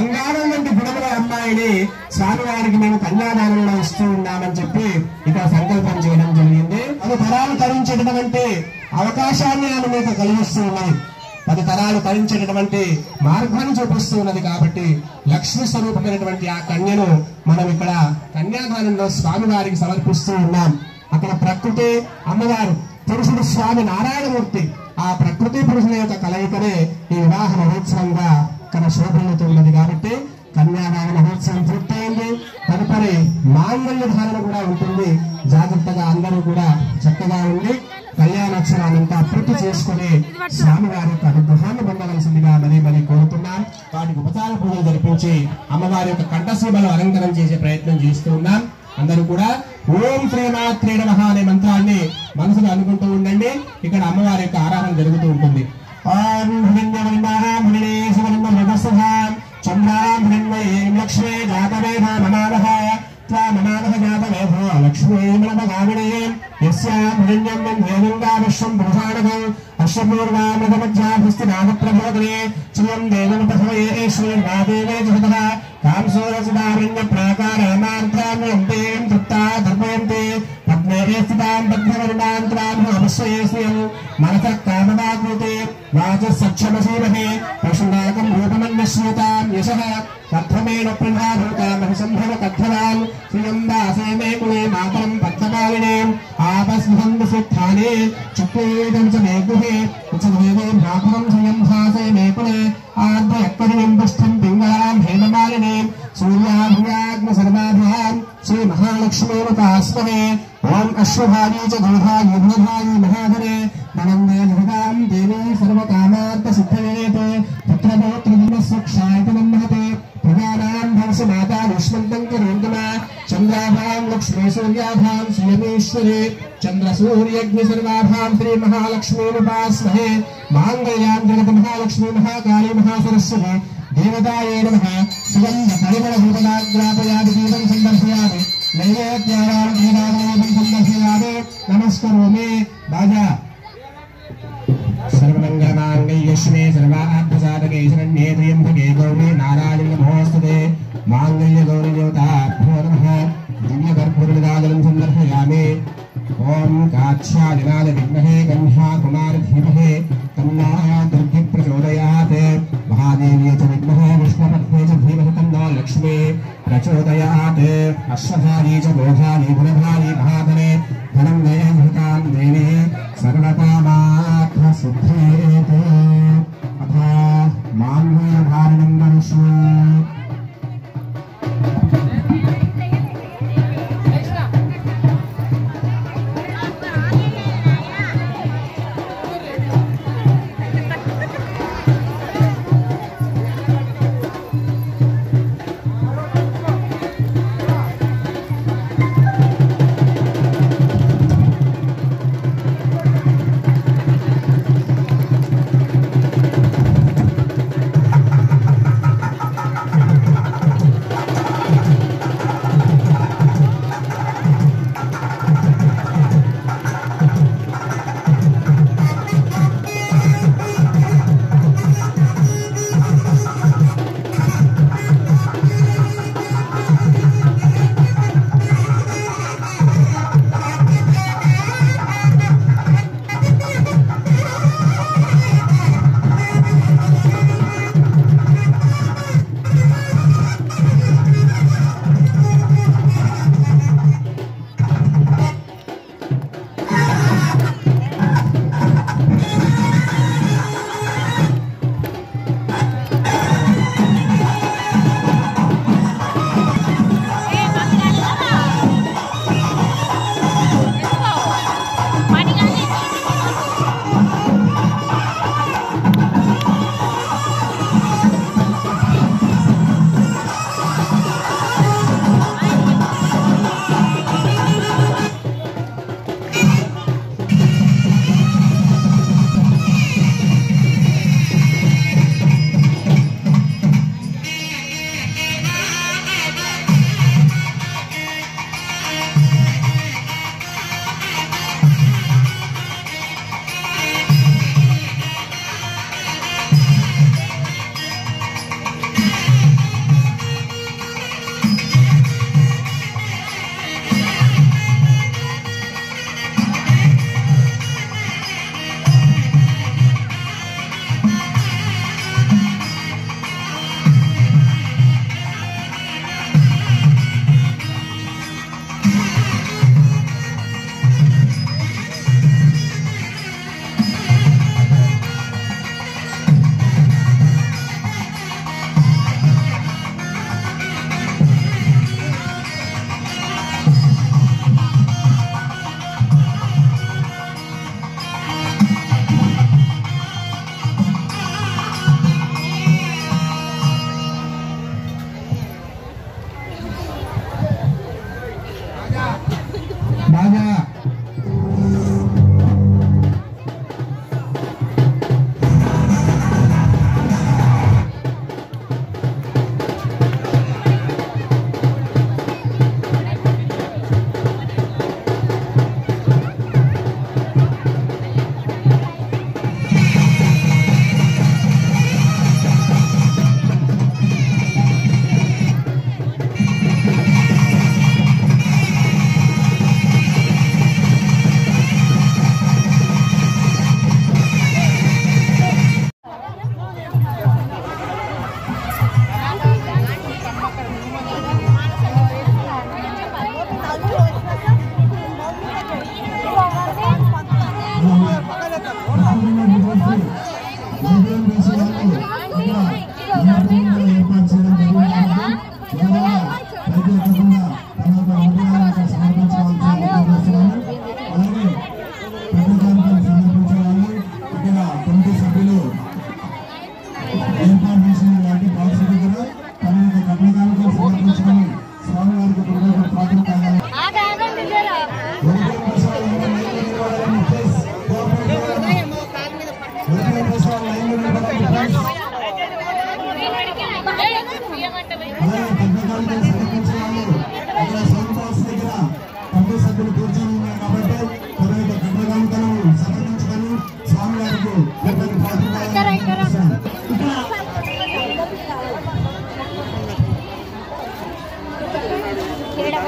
బంగారం వంటి గుణముల అమ్మాయిని స్వామివారికి మేము కన్యాదానంలో ఇస్తూ ఉన్నామని చెప్పి ఇక్కడ సంకల్పం చేయడం జరిగింది. 10 తరాలు తరించేటటువంటి అవకాశాన్ని ఆమె మీకు కలిగిస్తూ ఉన్నాయి. 10 తరాలు తరించేటటువంటి మార్గాన్ని చూపిస్తూ ఉన్నది. కాబట్టి లక్ష్మీ స్వరూపమైనటువంటి ఆ కన్యను మనం ఇక్కడ కన్యాదానంలో స్వామివారికి సమర్పిస్తూ ఉన్నాం. అక్కడ ప్రకృతి అమ్మవారు, పురుషుడు స్వామి నారాయణమూర్తి, ఆ ప్రకృతి పురుషుల యొక్క కలయికనే ఈ వివాహ మహోత్సవంగా ఇక్కడ శోభిల్లుతున్నది. కాబట్టి కన్యాదాన మహోత్సవం పూర్తయింది. తదుపరి మాంగళ్య ధారణ కూడా ఉంటుంది. జాగ్రత్తగా అందరూ కూడా చక్కగా ఉండి కళ్యాణోత్సవాలంతా పూర్తి చేసుకుని స్వామివారి యొక్క అనుగ్రహాన్ని పొందవలసిందిగా మరీ కోరుతున్నాం. వాటికి ఉపచార పూజలు జరిపించి అమ్మవారి యొక్క కంఠసీమను అలంకరణ చేసే ప్రయత్నం చేస్తూ ఉన్నాం. అందరూ కూడా ఓం శ్రీమాత్రే నమః అనే మంత్రాన్ని మనసులో అనుకుంటూ ఉండండి. ఇక్కడ అమ్మవారి యొక్క ఆరాధన జరుగుతూ ఉంటుంది. ఓం లక్ష్మీ జాతవేధ మనాలః మనాలః జాతవేధో లక్ష్మీమలమగామినే యస్యాం దేవంగా విశ్వం పురుషాణకం అశ్వపూర్వామృతమధ్యాభిస్తినామప్రభోదనే చియం దేవమపసమయేశ్వరీర్వాదేవే జగతః కాంసోరసుదారణ్య ప్రాకారామార్థాన్యంతే తృప్తా దర్పయంతే పద్మే స్థితాం పద్మవర్ణాం త్వాం అపశ్రయేస్యం మనసః కామవాకృతే వాచః సక్షమసీమహే పశునాకం రూపమన్యశ్రీతాం యశః కథమేణ ప్రభాభూతామహ సంభవ కథవాన్ శ్రియం దాసే మే కులే మాతరం పద్మపాలినే ఆపస్మహందు సిద్ధానే చుక్లేదం చ మే గుహే ఉచదేవే భ్రాతరం శ్రియం భాసే మే కులే ఆర్ద్రయక్కరిం పుష్టం పింగళాం హేమమాలినే సూర్యాభ్యాగ్న సర్వాభ్యాం శ్రీ మహాలక్ష్మీమతాస్మహే ఓం అశ్వభారీ చ గోధారీ భూధారీ మహాధరే ధనందే జగదాం దేవీ సర్వకామార్థ సిద్ధయేతే పుత్రపౌత్రధనస్వక్షాయతనం మహతే ప్రజానాం ధనసు మాతా యుష్మంతం కరోంతమా చంద్రాభాం లక్ష్మీ సూర్యాభాం శ్రీయమేశ్వరే చంద్ర సూర్యగ్ని సర్వాభాం శ్రీ మహాలక్ష్మీముపాస్మహే మాంగళ్యాం జగత మహాలక్ష్మీ మహాకాళీ మహాసరస్వతి దేవతాయే నమః సుగంధ పరిమళ భూపదాగ్రాపయామి దీపం సందర్శయామి నైవేద్యారాం దీపావళి సందర్శయామి నమస్కరోమి బాజా सर्वमंगलमांगल्यश्वे सर्वार्थसाधके शरण्ये त्र्यंबके गौरी नारायणी नमोस्तुते मांगल्यगौरीदेवताभ्यो नमः दिव्यकर्पूरनिराजनं संदर्शयामि ओम काक्षादिनाद विद्महे कन्याकुमारी धीमहि तन्नो दुर्गी प्रचोदयात् महादेवी च विद्महे विष्णुपत्नी च धीमहि तन्नो लक्ष्मी प्रचोदयात् अश्वधारी च गोधारी गुणधारी महाधने धनं देहभूतां देवी सर्वकामार्थ सिद्धेते अथा मांगल्यधारणं वरिष्ये ఇది